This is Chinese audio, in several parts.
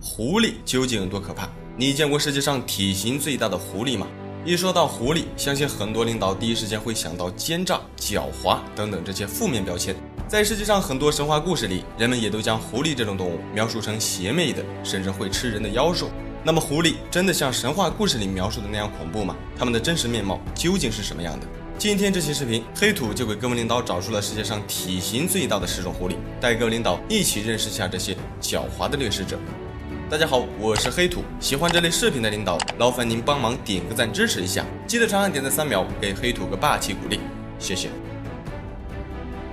狐狸究竟有多可怕？你见过世界上体型最大的狐狸吗？一说到狐狸，相信很多领导第一时间会想到奸诈、狡猾等等这些负面标签。在世界上很多神话故事里，人们也都将狐狸这种动物描述成邪魅的，甚至会吃人的妖兽。那么狐狸真的像神话故事里描述的那样恐怖吗？它们的真实面貌究竟是什么样的？今天这期视频，黑土就给各位领导找出了世界上体型最大的10种狐狸，带各位领导一起认识下这些狡猾的掠食者。大家好，我是黑土，喜欢这类视频的领导，劳烦您帮忙点个赞支持一下，记得长按点赞3秒，给黑土个霸气鼓励，谢谢。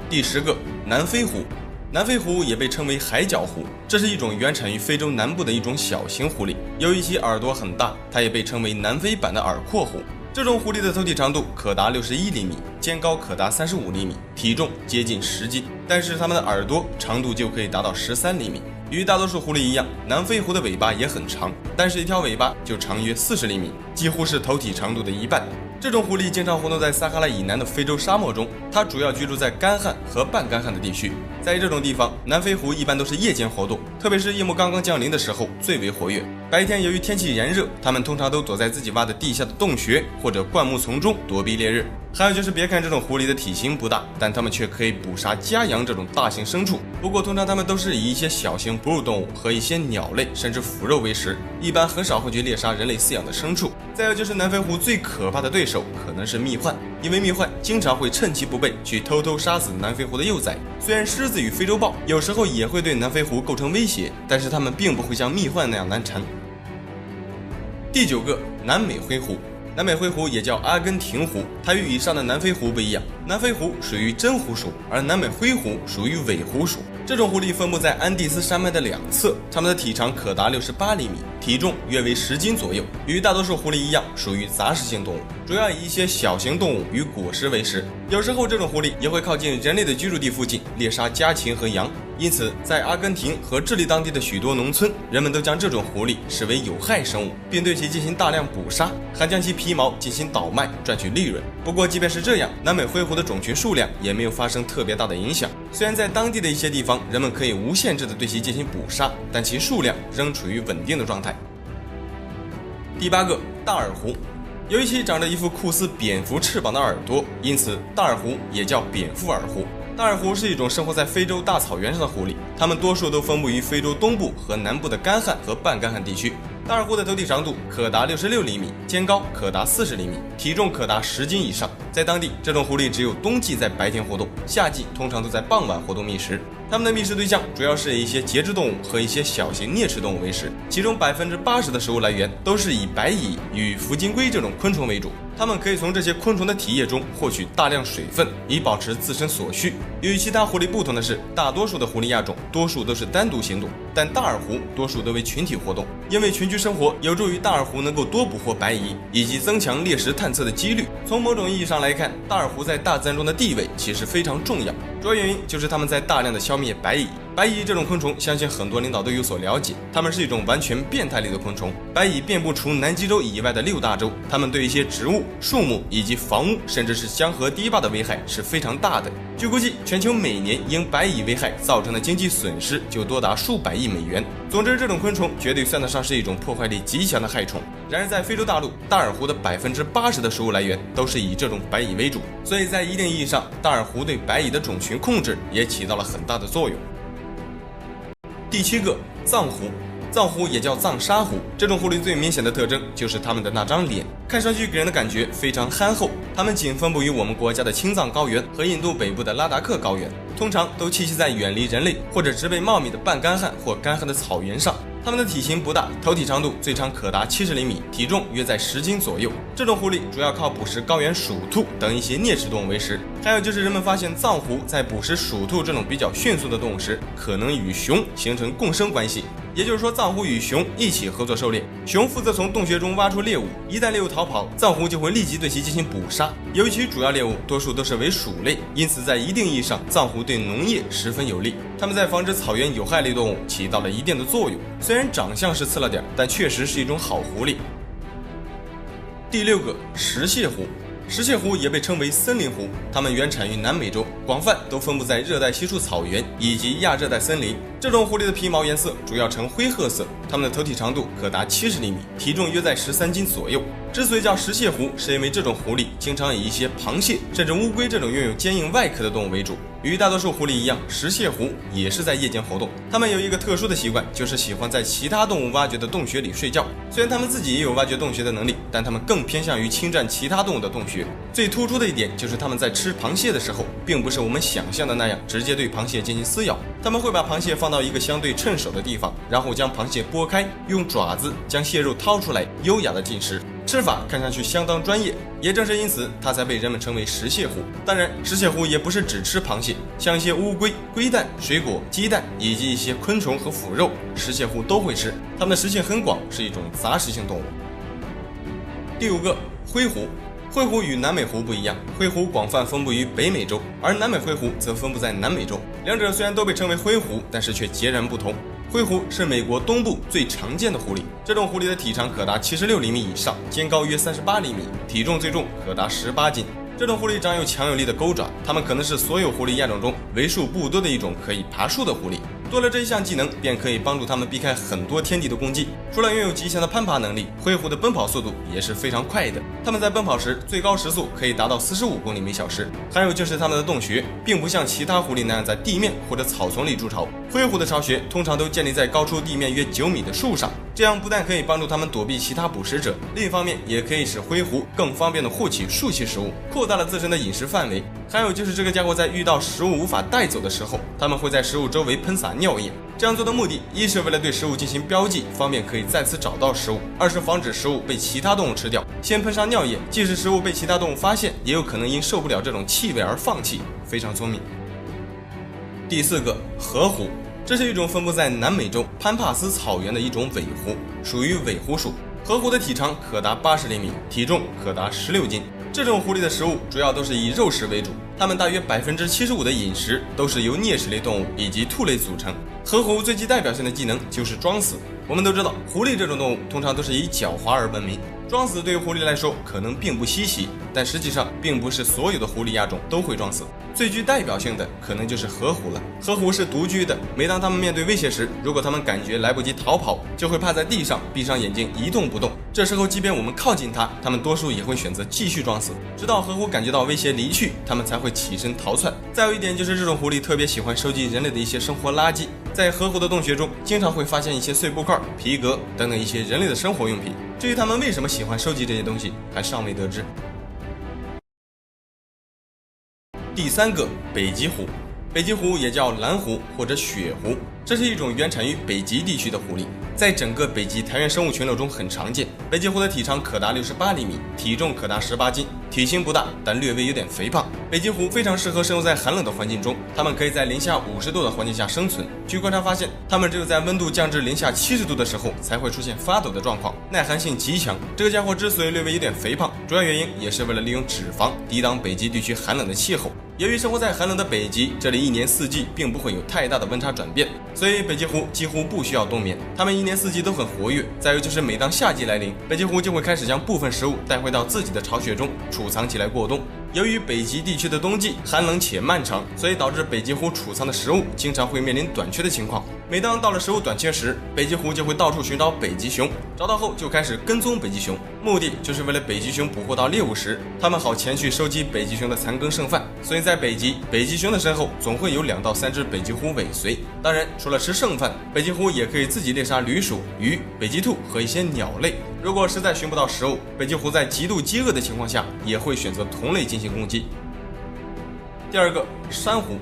第10个，南非狐。南非狐也被称为海角狐，这是一种原产于非洲南部的一种小型狐狸，由于其耳朵很大，它也被称为南非版的耳廓狐。这种狐狸的头体长度可达61厘米，肩高可达35厘米，体重接近10斤，但是它们的耳朵长度就可以达到13厘米。与大多数狐狸一样，南非狐的尾巴也很长，但是一条尾巴就长约40厘米，几乎是头体长度的一半。这种狐狸经常活动在撒哈拉以南的非洲沙漠中，它主要居住在干旱和半干旱的地区。在这种地方，南非狐一般都是夜间活动，特别是夜幕刚刚降临的时候最为活跃。白天由于天气炎热，它们通常都躲在自己挖的地下的洞穴或者灌木丛中躲避烈日。还有就是别看这种狐狸的体型不大，但它们却可以捕杀家羊这种大型牲畜。不过通常它们都是以一些小型哺乳动物和一些鸟类甚至腐肉为食，一般很少会去猎杀人类饲养的牲畜。再有就是南非狐最可怕的对手可能是蜜獾，因为蜜獾经常会趁其不备去偷偷杀死南非狐的幼崽。虽然狮子与非洲豹有时候也会对南非狐构成威胁，但是它们并不会像蜜獾那样难缠。第9个，南美灰狐。南美灰狐也叫阿根廷狐，它与以上的南非狐不一样，南非狐属于真狐属，而南美灰狐属于伪狐属。这种狐狸分布在安第斯山脉的2侧，它们的体长可达68厘米，体重约为10斤左右。与大多数狐狸一样，属于杂食性动物，主要以一些小型动物与果实为食。有时候这种狐狸也会靠近人类的居住地附近猎杀家禽和羊。因此在阿根廷和智利当地的许多农村，人们都将这种狐狸视为有害生物，并对其进行大量捕杀，还将其皮毛进行倒卖赚取利润。不过即便是这样，南美灰狐的种群数量也没有发生特别大的影响。虽然在当地的一些地方人们可以无限制的对其进行捕杀，但其数量仍处于稳定的状态。第8个，大耳狐。由于其长着一副酷似蝙蝠翅膀的耳朵，因此大耳狐也叫蝙蝠耳狐。大耳狐是一种生活在非洲大草原上的狐狸，它们多数都分布于非洲东部和南部的干旱和半干旱地区。大耳狐的头体长度可达66厘米，肩高可达40厘米，体重可达10斤以上。在当地，这种狐狸只有冬季在白天活动，夏季通常都在傍晚活动觅食。它们的觅食对象主要是以一些节肢动物和一些小型啮齿动物为食，其中80%的食物来源都是以白蚁与福金龟这种昆虫为主。它们可以从这些昆虫的体液中获取大量水分，以保持自身所需。与其他狐狸不同的是，大多数的狐狸亚种多数都是单独行动，但大耳狐多数都为群体活动。因为群居生活有助于大耳狐能够多捕获白蚁，以及增强猎食探测的几率。从某种意义上来看，大耳狐在大自然中的地位其实非常重要，主要原因就是它们在大量的消灭白蚁。白蚁这种昆虫，相信很多领导都有所了解，它们是一种完全变态类的昆虫。白蚁遍布除南极洲以外的6大洲，它们对一些植物、树木以及房屋，甚至是江河堤坝的危害是非常大的。据估计，全球每年因白蚁危害造成的经济损失就多达数百亿美元。总之，这种昆虫绝对算得上是一种破坏力极强的害虫。然而在非洲大陆，大耳狐的80%的食物来源都是以这种白蚁为主，所以在一定意义上，大耳狐对白蚁的种群控制也起到了很大的作用。第7个，藏狐。藏狐也叫藏沙狐，这种狐狸最明显的特征就是它们的那张脸，看上去给人的感觉非常憨厚。它们仅分布于我们国家的青藏高原和印度北部的拉达克高原，通常都栖息在远离人类或者植被茂密的半干旱或干旱的草原上。它们的体型不大，头体长度最长可达70厘米，体重约在10斤左右。这种狐狸主要靠捕食高原鼠兔等一些啮齿动物为食。还有就是人们发现藏狐在捕食鼠兔这种比较迅速的动物时，可能与熊形成共生关系。也就是说，藏狐与熊一起合作狩猎，熊负责从洞穴中挖出猎物，一旦猎物逃跑，藏狐就会立即对其进行捕杀。由于其主要猎物多数都是为鼠类，因此在一定意义上，藏狐对农业十分有利。它们在防止草原有害类动物起到了一定的作用，虽然长相是次了点，但确实是一种好狐狸。第6个，石蟹狐。石蟹狐也被称为森林狐，它们原产于南美洲，广泛都分布在热带稀树草原以及亚热带森林。这种狐狸的皮毛颜色主要呈灰褐色，它们的头体长度可达70厘米，体重约在13斤左右。之所以叫食蟹狐，是因为这种狐狸经常以一些螃蟹甚至乌龟这种拥有坚硬外壳的动物为主。与大多数狐狸一样，食蟹狐也是在夜间活动。它们有一个特殊的习惯，就是喜欢在其他动物挖掘的洞穴里睡觉。虽然它们自己也有挖掘洞穴的能力，但它们更偏向于侵占其他动物的洞穴。最突出的一点就是它们在吃螃蟹的时候，并不是我们想象的那样直接对螃蟹进行撕咬，它们会把螃蟹放到一个相对趁手的地方，然后将螃蟹剥开，用爪子将蟹肉掏出来，优雅的进食。吃法看上去相当专业，也正是因此它才被人们称为食蟹狐。当然，食蟹狐也不是只吃螃蟹，像一些乌龟、龟蛋、水果、鸡蛋以及一些昆虫和腐肉，食蟹狐都会吃。它们的食性很广，是一种杂食性动物。第5个，灰狐。灰狐与南美狐不一样，灰狐广泛分布于北美洲，而南美灰狐则分布在南美洲。两者虽然都被称为灰狐，但是却截然不同。灰狐是美国东部最常见的狐狸，这种狐狸的体长可达76厘米以上，肩高约38厘米，体重最重可达18斤。这种狐狸长有强有力的钩爪，它们可能是所有狐狸亚种中为数不多的一种可以爬树的狐狸。多了这一项技能，便可以帮助它们避开很多天敌的攻击。除了拥有极强的攀爬能力，灰狐的奔跑速度也是非常快的。它们在奔跑时最高时速可以达到45公里每小时。还有就是它们的洞穴，并不像其他狐狸那样在地面或者草丛里筑巢，灰狐的巢穴通常都建立在高出地面约9米的树上。这样不但可以帮助它们躲避其他捕食者，另一方面也可以使灰狐更方便的获取树栖食物，扩大了自身的饮食范围。还有就是这个家伙在遇到食物无法带走的时候，它们会在食物周围喷洒尿液。这样做的目的，一是为了对食物进行标记，方便可以再次找到食物；二是防止食物被其他动物吃掉。先喷上尿液，即使食物被其他动物发现，也有可能因受不了这种气味而放弃，非常聪明。第4个，河狐。这是一种分布在南美洲潘帕斯草原的一种尾狐，属于尾狐属。河狐的体长可达80厘米，体重可达16斤。这种狐狸的食物主要都是以肉食为主，它们大约75%的饮食都是由啮齿类动物以及兔类组成。河狐最具代表性的技能就是装死。我们都知道，狐狸这种动物通常都是以狡猾而闻名，装死对于狐狸来说可能并不稀奇，但实际上并不是所有的狐狸亚种都会装死。最具代表性的可能就是河狐了。河狐是独居的，每当它们面对威胁时，如果它们感觉来不及逃跑，就会趴在地上，闭上眼睛一动不动。这时候即便我们靠近它，它们多数也会选择继续装死，直到河狐感觉到威胁离去，它们才会起身逃窜。再有一点就是这种狐狸特别喜欢收集人类的一些生活垃圾，在河狐的洞穴中经常会发现一些碎布块、皮革等等一些人类的生活用品。至于它们为什么喜欢收集这些东西，还尚未得知。第3个，北极狐。北极狐也叫蓝狐或者雪狐，这是一种原产于北极地区的狐狸，在整个北极苔原生物群落中很常见。北极狐的体长可达68厘米，体重可达18斤，体型不大，但略微有点肥胖。北极狐非常适合生活在寒冷的环境中，它们可以在零下50度的环境下生存。据观察发现，它们只有在温度降至零下70度的时候才会出现发抖的状况，耐寒性极强。这个家伙之所以略微有点肥胖，主要原因也是为了利用脂肪抵挡北极地区寒冷的气候。由于生活在寒冷的北极，这里一年四季并不会有太大的温差转变，所以北极狐几乎不需要冬眠，它们一年四季都很活跃。再有就是每当夏季来临，北极狐就会开始将部分食物带回到自己的巢穴中储藏起来过冬。由于北极地区的冬季寒冷且漫长，所以导致北极狐储藏的食物经常会面临短缺的情况。每当到了食物短缺时，北极狐就会到处寻找北极熊，找到后就开始跟踪北极熊，目的就是为了北极熊捕获到猎物时，它们好前去收集北极熊的残羹剩饭。所以在北极，北极熊的身后总会有2到3只北极狐尾随。当然，除了吃剩饭，北极狐也可以自己猎杀驴鼠、鱼、北极兔和一些鸟类。如果实在寻不到食物，北极狐在极度饥饿的情况下，也会选择同类进行攻击。第2个，珊瑚。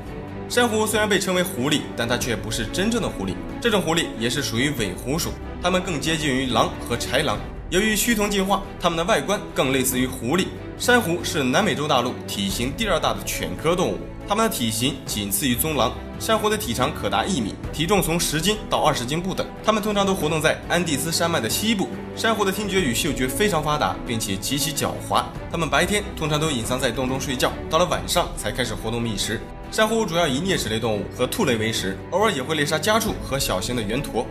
珊瑚虽然被称为狐狸，但它却不是真正的狐狸。这种狐狸也是属于尾狐属，它们更接近于狼和豺狼。由于趋同进化，它们的外观更类似于狐狸。珊瑚是南美洲大陆体型第2大的犬科动物，它们的体型仅次于棕狼。珊瑚的体长可达1米，体重从10斤到20斤不等。它们通常都活动在安第斯山脉的西部。珊瑚的听觉与嗅觉非常发达，并且极其狡猾。它们白天通常都隐藏在洞中睡觉，到了晚上才开始活动觅食。珊瑚主要以啮齿类动物和兔类为食，偶尔也会猎杀家畜和小型的圆驼。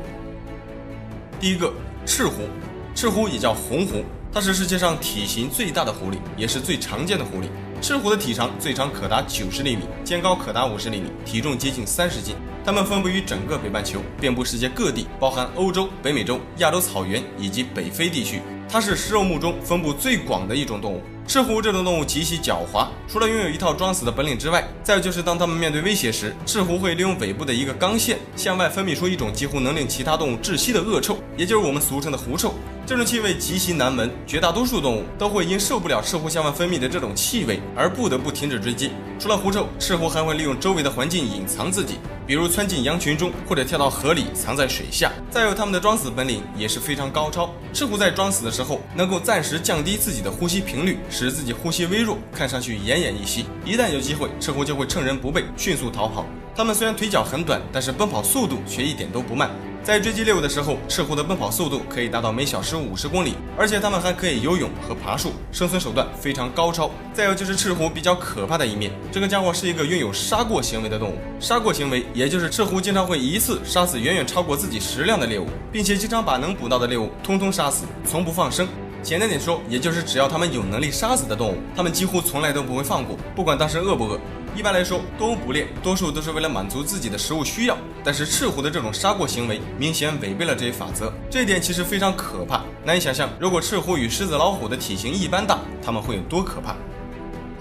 第1个，赤狐。赤狐也叫红狐，它是世界上体型最大的狐狸，也是最常见的狐狸。赤狐的体长最长可达90厘米，肩高可达50厘米，体重接近30斤。它们分布于整个北半球，遍布世界各地，包含欧洲、北美洲、亚洲草原以及北非地区。它是食肉目中分布最广的一种动物。赤狐这种动物极其狡猾，除了拥有一套装死的本领之外，再有就是当它们面对威胁时，赤狐会利用尾部的一个钢线向外分泌出一种几乎能令其他动物窒息的恶臭，也就是我们俗称的狐臭。这种气味极其难闻，绝大多数动物都会因受不了赤狐向外分泌的这种气味而不得不停止追击。除了狐臭，赤狐还会利用周围的环境隐藏自己，比如窜进羊群中，或者跳到河里藏在水下。再有它们的装死本领也是非常高超。赤狐在装死的时候能够暂时降低自己的呼吸频率，使自己呼吸微弱，看上去奄奄一息。一旦有机会，赤狐就会趁人不备迅速逃跑。它们虽然腿脚很短，但是奔跑速度却一点都不慢。在追击猎物的时候，赤狐的奔跑速度可以达到每小时50公里，而且它们还可以游泳和爬树，生存手段非常高超。再有就是赤狐比较可怕的一面，这个家伙是一个拥有杀过行为的动物。杀过行为也就是赤狐经常会一次杀死远远超过自己食量的猎物，并且经常把能捕到的猎物通通杀死，从不放生。简单点说，也就是只要它们有能力杀死的动物，它们几乎从来都不会放过，不管当时饿不饿。一般来说，动物捕猎多数都是为了满足自己的食物需要，但是赤狐的这种杀过行为明显违背了这一法则，这一点其实非常可怕。难以想象，如果赤狐与狮子、老虎的体型一般大，它们会有多可怕。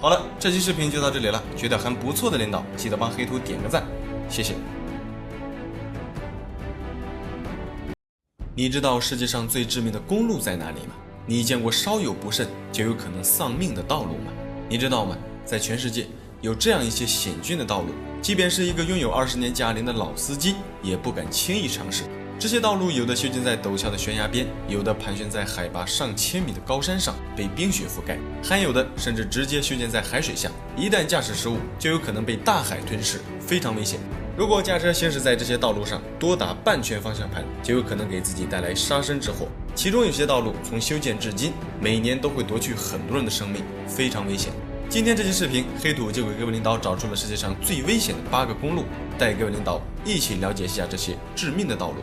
好了，这期视频就到这里了，觉得还不错的领导，记得帮黑兔点个赞，谢谢。你知道世界上最致命的公路在哪里吗？你见过稍有不慎就有可能丧命的道路吗？你知道吗？在全世界有这样一些险峻的道路，即便是一个拥有20年驾龄的老司机也不敢轻易尝试。这些道路有的修建在陡峭的悬崖边，有的盘旋在海拔上千米的高山上，被冰雪覆盖，还有的甚至直接修建在海水下，一旦驾驶失误就有可能被大海吞噬，非常危险。如果驾车行驶在这些道路上多打半圈方向盘，就有可能给自己带来杀身之祸。其中有些道路从修建至今，每年都会夺去很多人的生命，非常危险。今天这期视频，黑土就给各位领导找出了世界上最危险的8个公路，带各位领导一起了解一下这些致命的道路。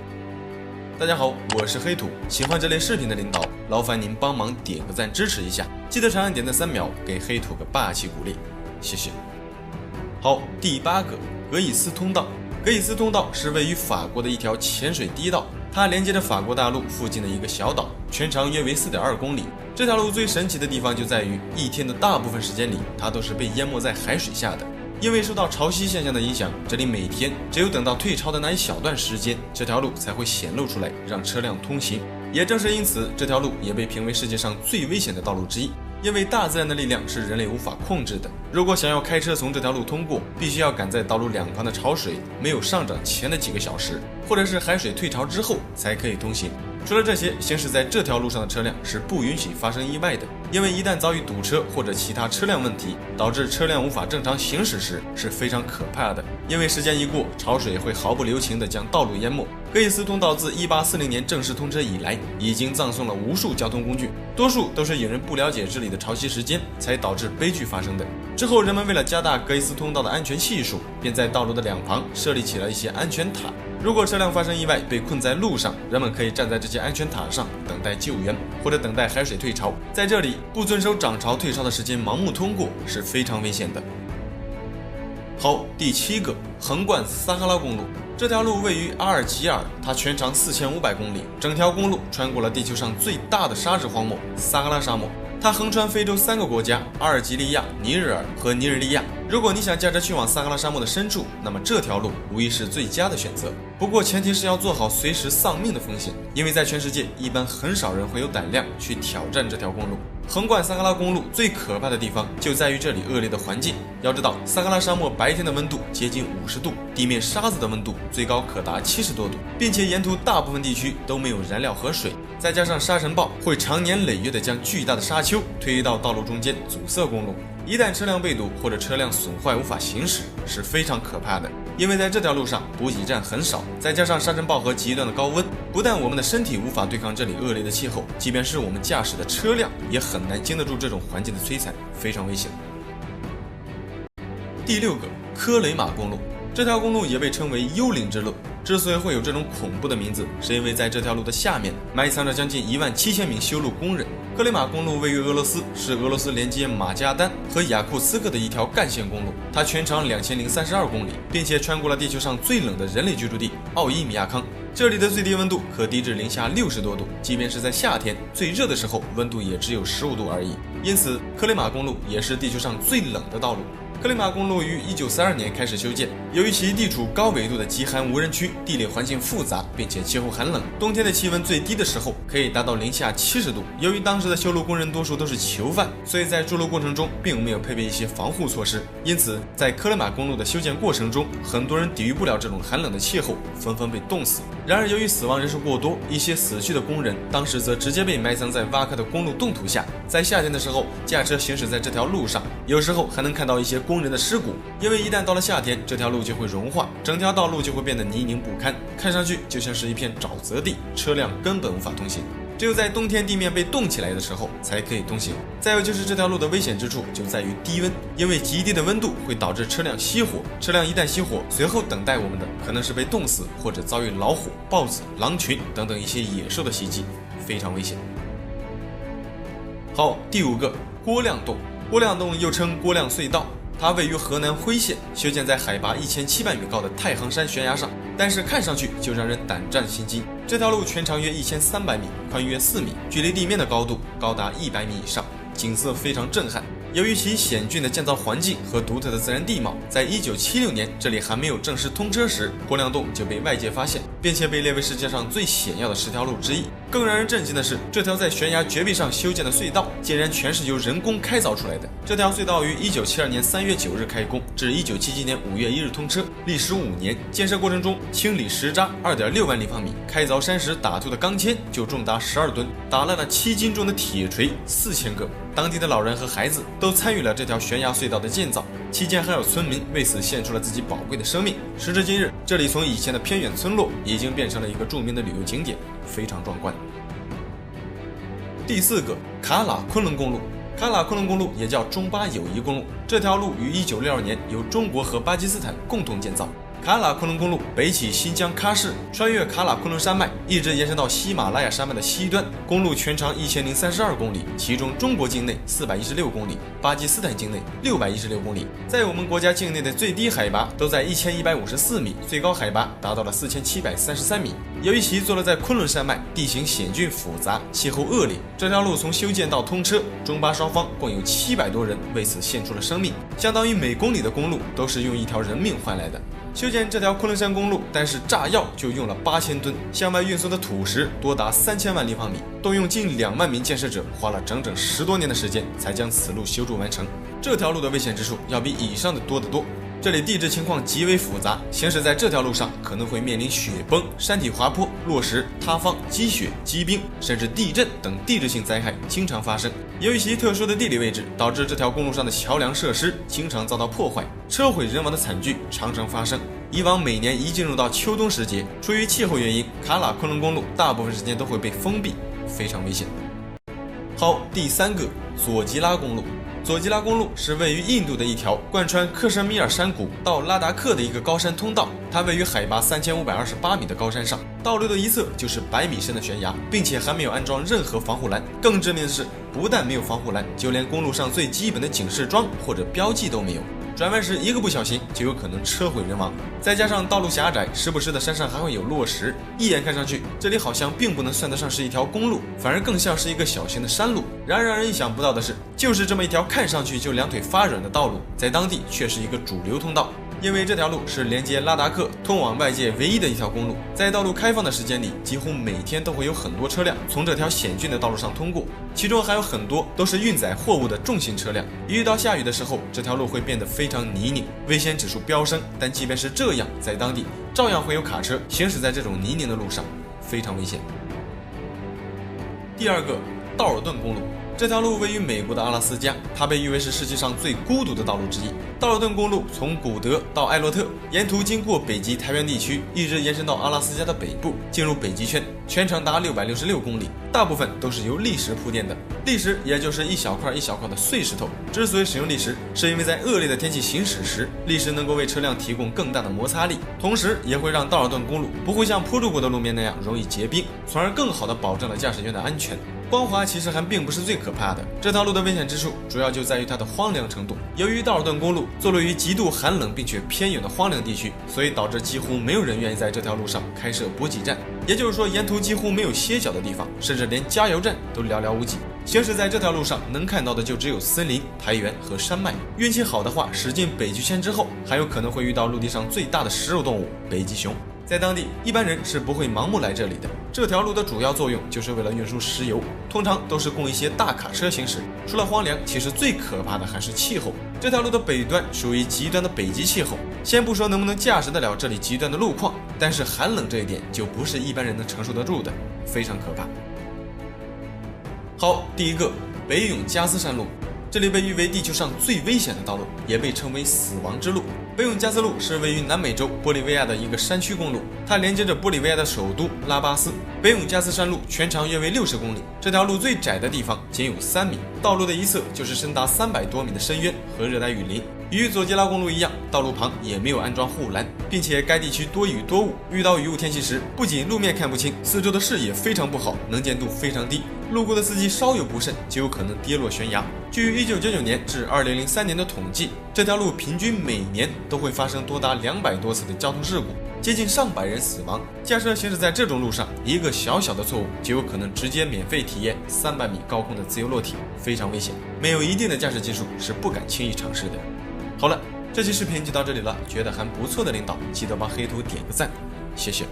大家好，我是黑土，喜欢这类视频的领导，劳烦您帮忙点个赞支持一下，记得长按点赞3秒，给黑土个霸气鼓励，谢谢。好，第8个，格伊斯通道。格伊斯通道是位于法国的一条潜水堤道，它连接着法国大陆附近的一个小岛，全长约为4.2公里。这条路最神奇的地方就在于，一天的大部分时间里，它都是被淹没在海水下的。因为受到潮汐现象的影响，这里每天只有等到退潮的那一小段时间，这条路才会显露出来，让车辆通行。也正是因此，这条路也被评为世界上最危险的道路之一。因为大自然的力量是人类无法控制的，如果想要开车从这条路通过，必须要赶在道路两旁的潮水没有上涨前的几个小时，或者是海水退潮之后才可以通行。除了这些，行驶在这条路上的车辆是不允许发生意外的，因为一旦遭遇堵车或者其他车辆问题，导致车辆无法正常行驶时，是非常可怕的。因为时间一过，潮水会毫不留情地将道路淹没。格伊斯通道自1840年正式通车以来，已经葬送了无数交通工具，多数都是因人不了解这里的潮汐时间，才导致悲剧发生的。之后，人们为了加大格伊斯通道的安全系数，便在道路的两旁设立起了一些安全塔。如果车辆发生意外被困在路上，人们可以站在这些安全塔上等待救援，或者等待海水退潮。在这里，不遵守涨潮退潮的时间盲目通过是非常危险的。好，第7个，横贯撒哈拉公路。这条路位于阿尔及尔，它全长4500公里，整条公路穿过了地球上最大的沙质荒漠撒哈拉沙漠。它横穿非洲3个国家：阿尔及利亚、尼日尔和尼日利亚。如果你想驾车去往撒哈拉沙漠的深处，那么这条路无疑是最佳的选择。不过前提是要做好随时丧命的风险，因为在全世界一般很少人会有胆量去挑战这条公路。横贯撒哈拉公路最可怕的地方就在于这里恶劣的环境。要知道，撒哈拉沙漠白天的温度接近50度，地面沙子的温度最高可达70多度，并且沿途大部分地区都没有燃料和水，再加上沙尘暴会长年累月地将巨大的沙丘推到道路中间，阻塞公路。一旦车辆被堵或者车辆损坏无法行驶，是非常可怕的。因为在这条路上补给站很少，再加上沙尘暴和极端的高温，不但我们的身体无法对抗这里恶劣的气候，即便是我们驾驶的车辆也很难经得住这种环境的摧残，非常危险。第6个，科雷玛公路。这条公路也被称为幽灵之路。之所以会有这种恐怖的名字，是因为在这条路的下面埋藏着将近17000名修路工人。克里马公路位于俄罗斯，是俄罗斯连接马加丹和雅库茨克的一条干线公路，它全长2032公里，并且穿过了地球上最冷的人类居住地奥伊米亚康。这里的最低温度可低至-60多度，即便是在夏天最热的时候，温度也只有15度而已。因此，克里马公路也是地球上最冷的道路。克里马公路于1942年开始修建，由于其地处高纬度的极寒无人区，地理环境复杂，并且气候寒冷，冬天的气温最低的时候可以达到-70度。由于当时的修路工人多数都是囚犯，所以在筑路过程中并没有配备一些防护措施，因此在克里马公路的修建过程中，很多人抵御不了这种寒冷的气候，纷纷被冻死。然而，由于死亡人数过多，一些死去的工人当时则直接被埋藏在挖开的公路冻土下。在夏天的时候，驾车行驶在这条路上，有时候还能看到一些工人的尸骨，因为一旦到了夏天，这条路就会融化，整条道路就会变得泥泞不堪，看上去就像是一片沼泽地，车辆根本无法通行。只有在冬天地面被冻起来的时候才可以通行。再有就是这条路的危险之处就在于低温，因为极低的温度会导致车辆熄火，车辆一旦熄火，随后等待我们的可能是被冻死，或者遭遇老虎、豹子、狼群等等一些野兽的袭击，非常危险。好，第5个，郭亮洞。郭亮洞又称郭亮隧道，它位于河南辉县，修建在海拔1700米高的太行山悬崖上，但是看上去就让人胆战心惊。这条路全长约1300米，宽约4米，距离地面的高度高达100米以上，景色非常震撼。由于其险峻的建造环境和独特的自然地貌，在1976年这里还没有正式通车时，郭亮洞就被外界发现，并且被列为世界上最险要的10条路之一。更让人震惊的是，这条在悬崖绝壁上修建的隧道竟然全是由人工开凿出来的。这条隧道于1972年3月9日开工，至1977年5月1日通车，历时5年。建设过程中清理石渣2.6万立方米，开凿山石打凸的钢钎就重达12吨，打烂了7斤重的铁锤4000个。当地的老人和孩子都参与了这条悬崖隧道的建造，期间还有村民为此献出了自己宝贵的生命。时至今日，这里从以前的偏远村落已经变成了一个著名的旅游景点，非常壮观。第4个，卡喇昆仑公路。卡喇昆仑公路也叫中巴友谊公路，这条路于1962年由中国和巴基斯坦共同建造。卡喇昆仑公路北起新疆喀什，穿越卡喇昆仑山脉，一直延伸到喜马拉雅山脉的西端。公路全长1032公里，其中中国境内416公里，巴基斯坦境内616公里。在我们国家境内的最低海拔都在1154米，最高海拔达到了4733米。由于其坐落在昆仑山脉，地形险峻复杂，气候恶劣，这条路从修建到通车，中巴双方共有700多人为此献出了生命，相当于每公里的公路都是用1条人命换来的。修建这条昆仑山公路，单是炸药就用了8000吨，向外运送的土石多达3000万立方米，动用近2万名建设者，花了整整10多年的时间才将此路修筑完成。这条路的危险之处要比以上的多得多。这里地质情况极为复杂，行驶在这条路上可能会面临雪崩、山体滑坡、落石、塌方、积雪、积冰，甚至地震等地质性灾害经常发生。由于其特殊的地理位置，导致这条公路上的桥梁设施经常遭到破坏，车毁人亡的惨剧常常发生。以往每年一进入到秋冬时节，出于气候原因，卡喇昆仑公路大部分时间都会被封闭，非常危险。好，第3个，佐吉拉公路。佐吉拉公路是位于印度的一条贯穿克什米尔山谷到拉达克的一个高山通道，它位于海拔3528米的高山上，道路的一侧就是100米深的悬崖，并且还没有安装任何防护栏。更致命的是，不但没有防护栏，就连公路上最基本的警示桩或者标记都没有。转弯时一个不小心就有可能车毁人亡，再加上道路狭窄，时不时的山上还会有落石，一眼看上去这里好像并不能算得上是一条公路，反而更像是一个小型的山路。然而让人意想不到的是，就是这么一条看上去就两腿发软的道路，在当地却是一个主流通道。因为这条路是连接拉达克通往外界唯一的一条公路，在道路开放的时间里，几乎每天都会有很多车辆从这条险峻的道路上通过，其中还有很多都是运载货物的重型车辆。一遇到下雨的时候，这条路会变得非常泥泞，危险指数飙升。但即便是这样，在当地照样会有卡车行驶在这种泥泞的路上，非常危险。第2个，道尔顿公路。这条路位于美国的阿拉斯加，它被誉为是世界上最孤独的道路之一。道尔顿公路从古德到艾洛特，沿途经过北极台原地区，一直延伸到阿拉斯加的北部，进入北极圈，全长达666公里，大部分都是由砾石铺垫的。砾石也就是一小块一小块的碎石头。之所以使用砾石，是因为在恶劣的天气行驶时，砾石能够为车辆提供更大的摩擦力，同时也会让道尔顿公路不会像铺路过的路面那样容易结冰，从而更好地保证了驾驶员的安全。光滑其实还并不是最可怕的，这条路的危险之处主要就在于它的荒凉程度。由于道尔顿公路坐落于极度寒冷并且偏远的荒凉地区，所以导致几乎没有人愿意在这条路上开设补给站，也就是说沿途几乎没有歇脚的地方，甚至连加油站都寥寥无几。行驶在这条路上能看到的就只有森林、苔原和山脉。运气好的话，驶进北极圈之后，还有可能会遇到陆地上最大的食肉动物北极熊。在当地，一般人是不会盲目来这里的。这条路的主要作用就是为了运输石油，通常都是供一些大卡车行驶。除了荒凉，其实最可怕的还是气候。这条路的北端属于极端的北极气候，先不说能不能驾驶得了这里极端的路况，但是寒冷这一点就不是一般人能承受得住的，非常可怕。好，第一个，北永加斯山路。这里被誉为地球上最危险的道路，也被称为死亡之路。北永加斯路是位于南美洲玻利维亚的一个山区公路，它连接着玻利维亚的首都拉巴斯。北永加斯山路全长约为60公里，这条路最窄的地方仅有3米，道路的一侧就是深达300多米的深渊和热带雨林。与佐吉拉公路一样，道路旁也没有安装护栏，并且该地区多雨多雾，遇到雨雾天气时，不仅路面看不清，四周的视野非常不好，能见度非常低，路过的司机稍有不慎就有可能跌落悬崖。据1999年至2003年的统计，这条路平均每年都会发生多达200多次的交通事故，接近上百人死亡。驾车行驶在这种路上，一个小小的错误就有可能直接免费体验300米高空的自由落体，非常危险，没有一定的驾驶技术是不敢轻易尝试的。好了，这期视频就到这里了，觉得还不错的领导记得帮黑土点个赞，谢谢。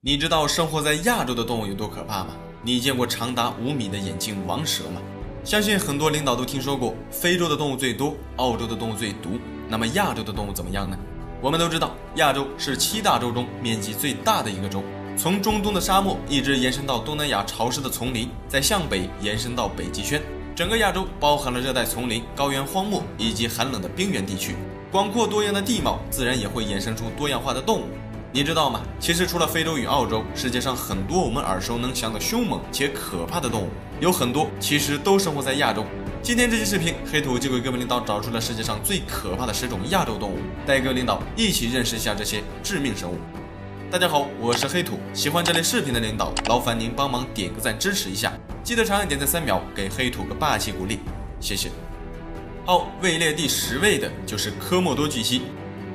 你知道生活在亚洲的动物有多可怕吗？你见过长达5米的眼镜王蛇吗？相信很多领导都听说过，非洲的动物最多，澳洲的动物最毒，那么亚洲的动物怎么样呢？我们都知道，亚洲是7大洲中面积最大的一个洲，从中东的沙漠一直延伸到东南亚潮湿的丛林，再向北延伸到北极圈。整个亚洲包含了热带丛林、高原荒漠以及寒冷的冰原地区，广阔多样的地貌自然也会衍生出多样化的动物。你知道吗？其实除了非洲与澳洲，世界上很多我们耳熟能详的凶猛且可怕的动物，有很多其实都生活在亚洲。今天这期视频，黑土就给各位领导找出了世界上最可怕的10种亚洲动物，带各位领导一起认识一下这些致命生物。大家好，我是黑土，喜欢这类视频的领导，劳烦您帮忙点个赞支持一下，记得长按点赞3秒，给黑土个霸气鼓励，谢谢。好，位列第10位的就是科莫多巨蜥。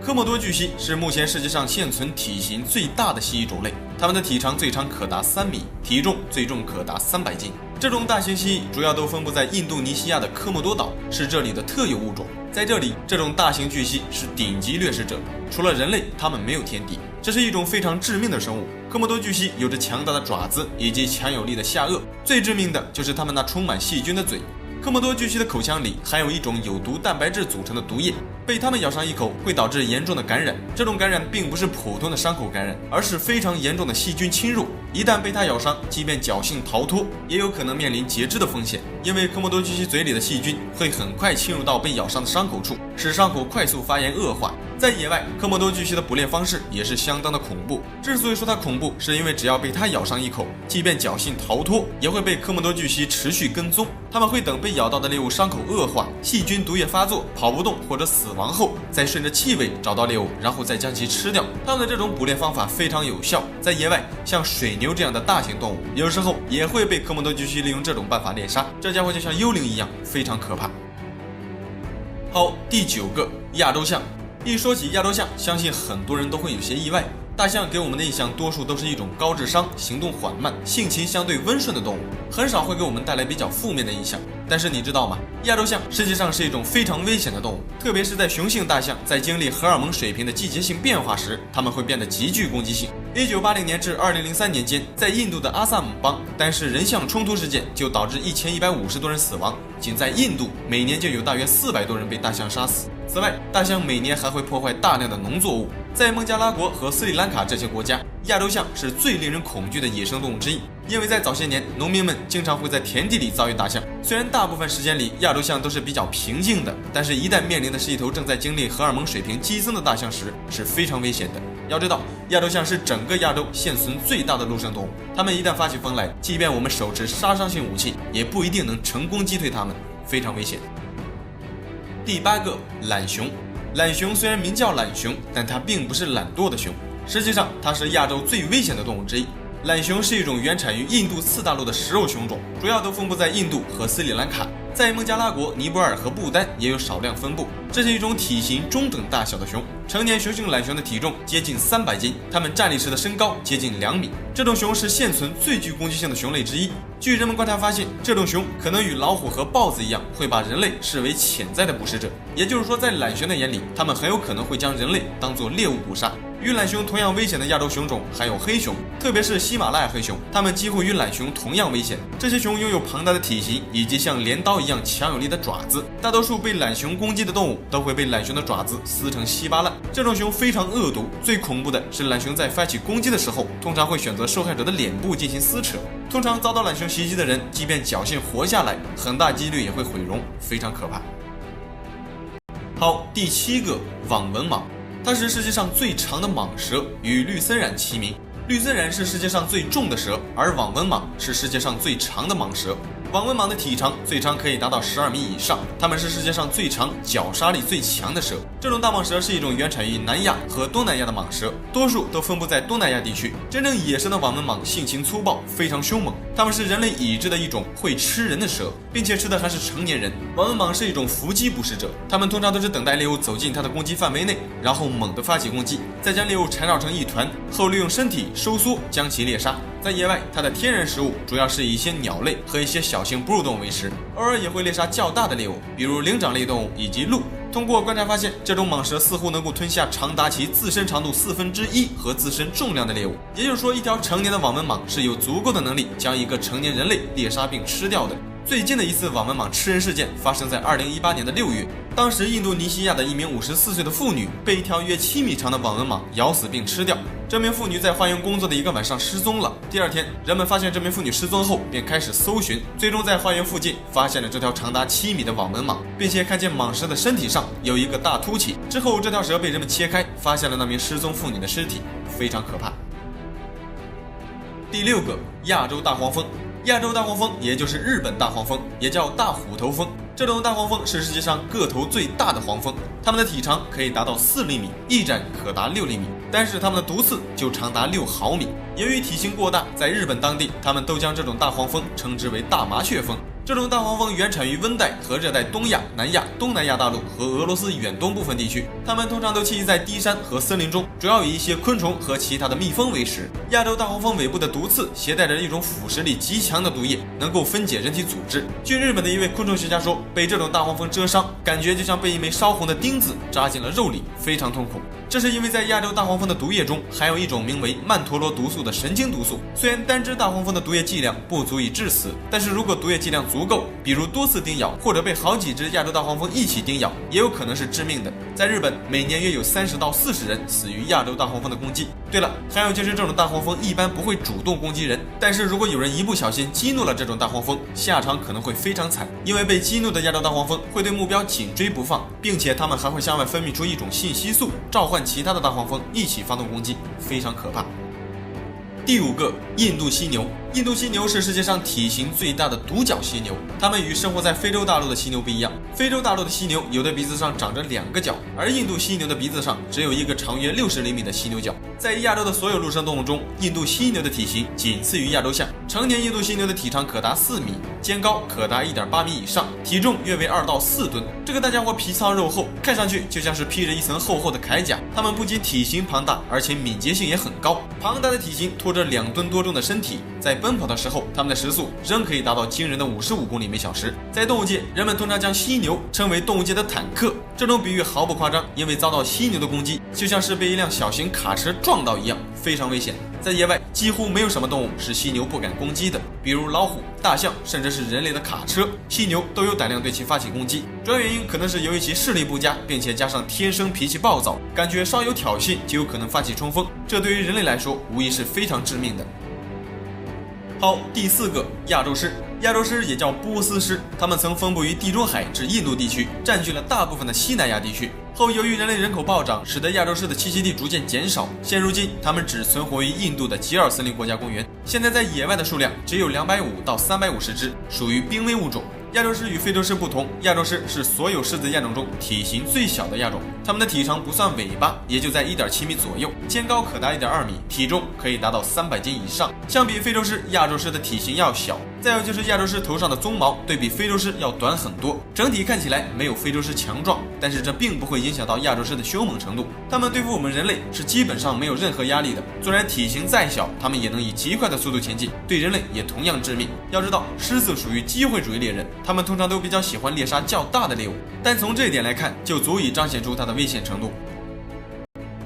科莫多巨蜥是目前世界上现存体型最大的蜥蜴种类，它们的体长最长可达3米，体重最重可达300斤。这种大型蜥蜴主要都分布在印度尼西亚的科莫多岛，是这里的特有物种。在这里，这种大型巨蜥是顶级掠食者，除了人类，它们没有天敌。这是一种非常致命的生物。科莫多巨蜥有着强大的爪子以及强有力的下颚，最致命的就是它们那充满细菌的嘴。科莫多巨蜥的口腔里含有一种有毒蛋白质组成的毒液，被它们咬上一口会导致严重的感染。这种感染并不是普通的伤口感染，而是非常严重的细菌侵入。一旦被它咬伤，即便侥幸逃脱，也有可能面临截肢的风险。因为科莫多巨蜥嘴里的细菌会很快侵入到被咬伤的伤口处，使伤口快速发炎恶化。在野外，科莫多巨蜥的捕猎方式也是相当的恐怖。之所以说它恐怖，是因为只要被它咬上一口，即便侥幸逃脱，也会被科莫多巨蜥持续跟踪。它们会等被咬到的猎物伤口恶化、细菌毒液发作、跑不动或者死亡后，再顺着气味找到猎物，然后再将其吃掉。它们的这种捕猎方法非常有效。在野外，像水牛这样的大型动物，有时候也会被科莫多巨蜥利用这种办法猎杀。这家伙就像幽灵一样，非常可怕。好，第9个，亚洲象。一说起亚洲象，相信很多人都会有些意外。大象给我们的印象多数都是一种高智商、行动缓慢、性情相对温顺的动物，很少会给我们带来比较负面的印象。但是你知道吗？亚洲象实际上是一种非常危险的动物，特别是在雄性大象在经历荷尔蒙水平的季节性变化时，它们会变得极具攻击性。1980年至2003年间，在印度的阿萨姆邦，单是人象冲突事件就导致1150多人死亡。仅在印度，每年就有大约400多人被大象杀死。此外，大象每年还会破坏大量的农作物。在孟加拉国和斯里兰卡这些国家，亚洲象是最令人恐惧的野生动物之一。因为在早些年，农民们经常会在田地里遭遇大象。虽然大部分时间里亚洲象都是比较平静的，但是一旦面临的是一头正在经历荷尔蒙水平激增的大象时，是非常危险的。要知道，亚洲象是整个亚洲现存最大的陆生动物，它们一旦发起疯来，即便我们手持杀伤性武器，也不一定能成功击退它们，非常危险。第8个，懒熊。懒熊虽然名叫懒熊，但它并不是懒惰的熊，实际上它是亚洲最危险的动物之一。懒熊是一种原产于印度次大陆的食肉熊种，主要都分布在印度和斯里兰卡，在孟加拉国、尼泊尔和不丹也有少量分布。这是一种体型中等大小的熊，成年雄性懒熊的体重接近300斤，它们站立时的身高接近2米。这种熊是现存最具攻击性的熊类之一。据人们观察发现，这种熊可能与老虎和豹子一样，会把人类视为潜在的捕食者。也就是说，在懒熊的眼里，它们很有可能会将人类当作猎物捕杀。与懒熊同样危险的亚洲熊种还有黑熊，特别是喜马拉雅黑熊，它们几乎与懒熊同样危险。这些熊拥有庞大的体型以及像镰刀一样强有力的爪子，大多数被懒熊攻击的动物都会被懒熊的爪子撕成稀巴烂。这种熊非常恶毒，最恐怖的是懒熊在发起攻击的时候，通常会选择受害者的脸部进行撕扯。通常遭到懒熊袭击的人，即便侥幸活下来，很大几率也会毁容，非常可怕。好，第7个，网纹蟒。它是世界上最长的蟒蛇，与绿森蚺齐名。绿森蚺是世界上最重的蛇，而网纹蟒是世界上最长的蟒蛇。网纹蟒的体长最长可以达到12米以上，它们是世界上最长、绞杀力最强的蛇。这种大蟒蛇是一种原产于南亚和东南亚的蟒蛇，多数都分布在东南亚地区。真正野生的网纹蟒性情粗暴，非常凶猛，它们是人类已知的一种会吃人的蛇，并且吃的还是成年人。网纹蟒是一种伏击捕食者，它们通常都是等待猎物走进它的攻击范围内，然后猛地发起攻击，再将猎物缠绕成一团，后利用身体收缩将其猎杀。在野外，它的天然食物主要是以一些鸟类和一些小型哺乳动物为食，偶尔也会猎杀较大的猎物，比如灵长类动物以及鹿。通过观察发现，这种蟒蛇似乎能够吞下长达其自身长度1/4和自身重量的猎物，也就是说，一条成年的网纹蟒是有足够的能力将一个成年人类猎杀并吃掉的。最近的一次网纹蟒吃人事件发生在2018年的6月，当时印度尼西亚的一名54岁的妇女被一条约7米长的网纹蟒咬死并吃掉。这名妇女在花园工作的一个晚上失踪了。第二天，人们发现这名妇女失踪后，便开始搜寻，最终在花园附近发现了这条长达7米的网纹蟒，并且看见蟒蛇的身体上有一个大凸起。之后，这条蛇被人们切开，发现了那名失踪妇女的尸体，非常可怕。第6个，亚洲大黄蜂。亚洲大黄蜂也就是日本大黄蜂，也叫大虎头蜂。这种大黄蜂是世界上个头最大的黄蜂，它们的体长可以达到4厘米，翼展可达6厘米，但是它们的毒刺就长达6毫米。由于体型过大，在日本当地，他们都将这种大黄蜂称之为大麻雀蜂。这种大黄蜂原产于温带和热带东亚、南亚、东南亚大陆和俄罗斯远东部分地区，它们通常都栖息在低山和森林中，主要以一些昆虫和其他的蜜蜂为食。亚洲大黄蜂尾部的毒刺携带着一种腐蚀力极强的毒液，能够分解人体组织。据日本的一位昆虫学家说，被这种大黄蜂蛰伤，感觉就像被一枚烧红的钉子扎进了肉里，非常痛苦。这是因为在亚洲大黄蜂的毒液中含有一种名为曼陀罗毒素的神经毒素。虽然单只大黄蜂的毒液剂量不足以致死，但是如果毒液剂量足够，比如多次叮咬或者被好几只亚洲大黄蜂一起叮咬，也有可能是致命的。在日本，每年约有30到40人死于亚洲大黄蜂的攻击。对了，还有就是这种大黄蜂一般不会主动攻击人，但是如果有人一不小心激怒了这种大黄蜂，下场可能会非常惨，因为被激怒的亚洲大黄蜂会对目标紧追不放，并且它们还会向外分泌出一种信息素，召唤其他的大黄蜂一起发动攻击，非常可怕。第5个，印度犀牛。印度犀牛是世界上体型最大的独角犀牛，它们与生活在非洲大陆的犀牛不一样。非洲大陆的犀牛有的鼻子上长着2个角，而印度犀牛的鼻子上只有一个长约60厘米的犀牛角。在亚洲的所有陆生动物中，印度犀牛的体型仅次于亚洲象。成年印度犀牛的体长可达4米，肩高可达1.8米以上，体重约为2到4吨。这个大家伙皮糙肉厚，看上去就像是披着一层厚厚的铠甲。它们不仅体型庞大，而且敏捷性也很高。庞大的体型拖着2吨多重的身体，在奔跑的时候，它们的时速仍可以达到惊人的55公里每小时。在动物界，人们通常将犀牛称为动物界的坦克，这种比喻毫不夸张，因为遭到犀牛的攻击，就像是被一辆小型卡车撞到一样，非常危险。在野外几乎没有什么动物是犀牛不敢攻击的，比如老虎、大象，甚至是人类的卡车，犀牛都有胆量对其发起攻击。主要原因可能是由于其视力不佳，并且加上天生脾气暴躁，感觉稍有挑衅就有可能发起冲锋，这对于人类来说无疑是非常致命的。好，第4个，亚洲狮。亚洲狮也叫波斯狮，它们曾分布于地中海至印度地区，占据了大部分的西南亚地区。后由于人类人口暴涨，使得亚洲狮的栖息地逐渐减少，现如今它们只存活于印度的吉尔森林国家公园。现在在野外的数量只有250到350只，属于濒危物种。亚洲狮与非洲狮不同，亚洲狮是所有狮子亚种中体型最小的亚种，它们的体长不算尾巴，也就在1.7米左右，肩高可达1.2米，体重可以达到300斤以上。相比非洲狮，亚洲狮的体型要小。再有就是亚洲狮头上的鬃毛对比非洲狮要短很多，整体看起来没有非洲狮强壮，但是这并不会影响到亚洲狮的凶猛程度。它们对付我们人类是基本上没有任何压力的，虽然体型再小，它们也能以极快的速度前进，对人类也同样致命。要知道，狮子属于机会主义猎人，它们通常都比较喜欢猎杀较大的猎物，但从这一点来看，就足以彰显出它的危险程度。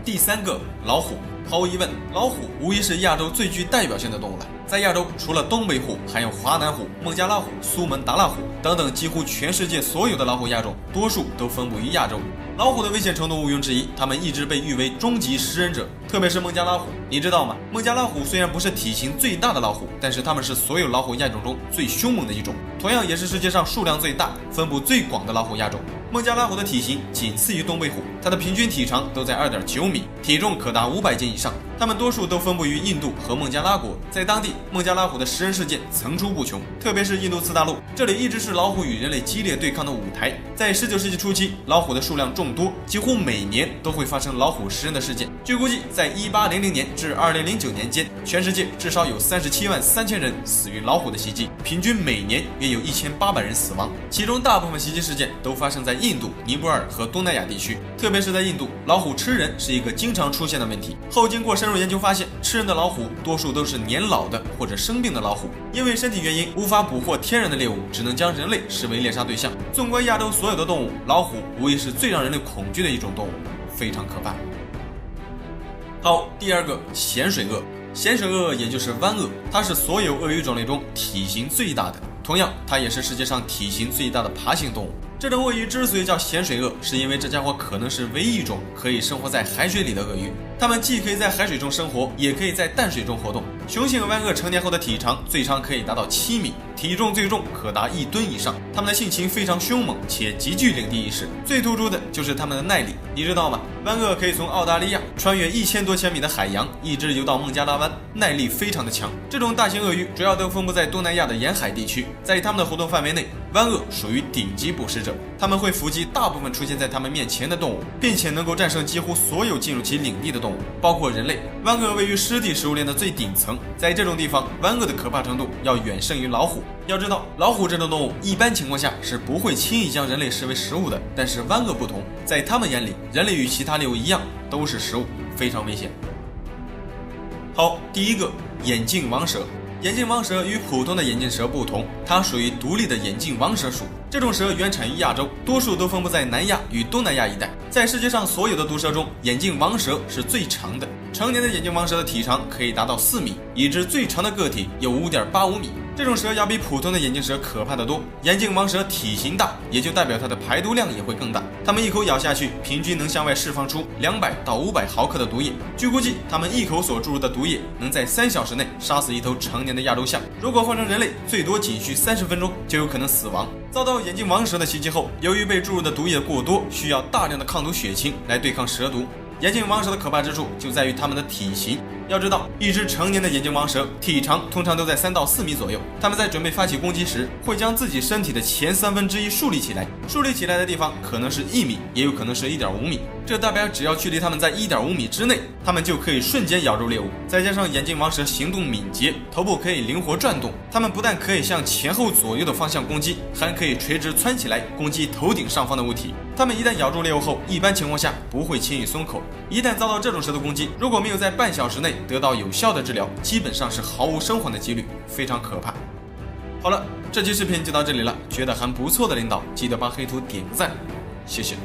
第3个，老虎。毫无疑问，老虎无疑是亚洲最具代表性的动物了。在亚洲，除了东北虎，还有华南虎、孟加拉虎、苏门答腊虎等等，几乎全世界所有的老虎亚种，多数都分布于亚洲。老虎的危险程度毋庸置疑，它们一直被誉为终极食人者，特别是孟加拉虎。你知道吗？孟加拉虎虽然不是体型最大的老虎，但是它们是所有老虎亚种中最凶猛的一种，同样也是世界上数量最大、分布最广的老虎亚种。孟加拉虎的体型仅次于东北虎，它的平均体长都在2.9米，体重可达500斤以上。它们多数都分布于印度和孟加拉国，在当地，孟加拉虎的食人事件层出不穷，特别是印度次大陆，这里一直是老虎与人类激烈对抗的舞台。在19世纪初期，老虎的数量众多，几乎每年都会发生老虎食人的事件。据估计，在1800年至2009年间，全世界至少有37万3000人死于老虎的袭击，平均每年约有1800人死亡，其中大部分袭击事件都发生在印度、尼泊尔和东南亚地区，特别是在印度，老虎吃人是一个经常出现的问题。后经过深入研究发现，吃人的老虎多数都是年老的或者生病的老虎，因为身体原因无法捕获天然的猎物，只能将人类视为猎杀对象。纵观亚洲所有的动物，老虎无疑是最让人类恐惧的一种动物，非常可怕。好，第2个，咸水鳄。咸水鳄也就是湾鳄，它是所有鳄鱼种类中体型最大的，同样它也是世界上体型最大的爬行动物。这种鳄鱼之所以叫咸水鳄，是因为这家伙可能是唯一一种可以生活在海水里的鳄鱼。它们既可以在海水中生活，也可以在淡水中活动。雄性湾鳄成年后的体长最长可以达到7米，体重最重可达1吨以上。它们的性情非常凶猛，且极具领地意识。最突出的就是它们的耐力，你知道吗？湾鳄可以从澳大利亚穿越1000多千米的海洋，一直游到孟加拉湾，耐力非常的强。这种大型鳄鱼主要都分布在东南亚的沿海地区，在它们的活动范围内，湾鳄属于顶级捕食者，它们会伏击大部分出现在它们面前的动物，并且能够战胜几乎所有进入其领地的动物，包括人类。湾鳄位于湿地食物链的最顶层，在这种地方，湾鳄的可怕程度要远胜于老虎。要知道，老虎这种动物一般情况下是不会轻易将人类视为食物的，但是湾鳄不同，在它们眼里，人类与其他猎物一样都是食物，非常危险。好，第1个，眼镜王蛇。眼镜王蛇与普通的眼镜蛇不同，它属于独立的眼镜王蛇属。这种蛇原产于亚洲，多数都分布在南亚与东南亚一带。在世界上所有的毒蛇中，眼镜王蛇是最长的。成年的眼镜王蛇的体长可以达到4米，已知最长的个体有5.85米。这种蛇要比普通的眼镜蛇可怕得多。眼镜王蛇体型大，也就代表它的排毒量也会更大。它们一口咬下去，平均能向外释放出200到500毫克的毒液。据估计，它们一口所注入的毒液能在3小时内杀死一头成年的亚洲象。如果换成人类，最多仅需30分钟就有可能死亡。遭到眼镜王蛇的袭击后，由于被注入的毒液过多，需要大量的抗毒血清来对抗蛇毒。眼镜王蛇的可怕之处就在于它们的体型。要知道，一只成年的眼镜王蛇体长通常都在3到4米左右。它们在准备发起攻击时，会将自己身体的前1/3竖立起来，竖立起来的地方可能是1米，也有可能是1.5米。这代表只要距离它们在1.5米之内，它们就可以瞬间咬住猎物。再加上眼镜王蛇行动敏捷，头部可以灵活转动，它们不但可以向前后左右的方向攻击，还可以垂直窜起来攻击头顶上方的物体。它们一旦咬住猎物后，一般情况下不会轻易松口。一旦遭到这种蛇的攻击，如果没有在半小时内得到有效的治疗，基本上是毫无生还的几率，非常可怕。好了，这期视频就到这里了，觉得还不错的领导记得帮黑图点个赞，谢谢。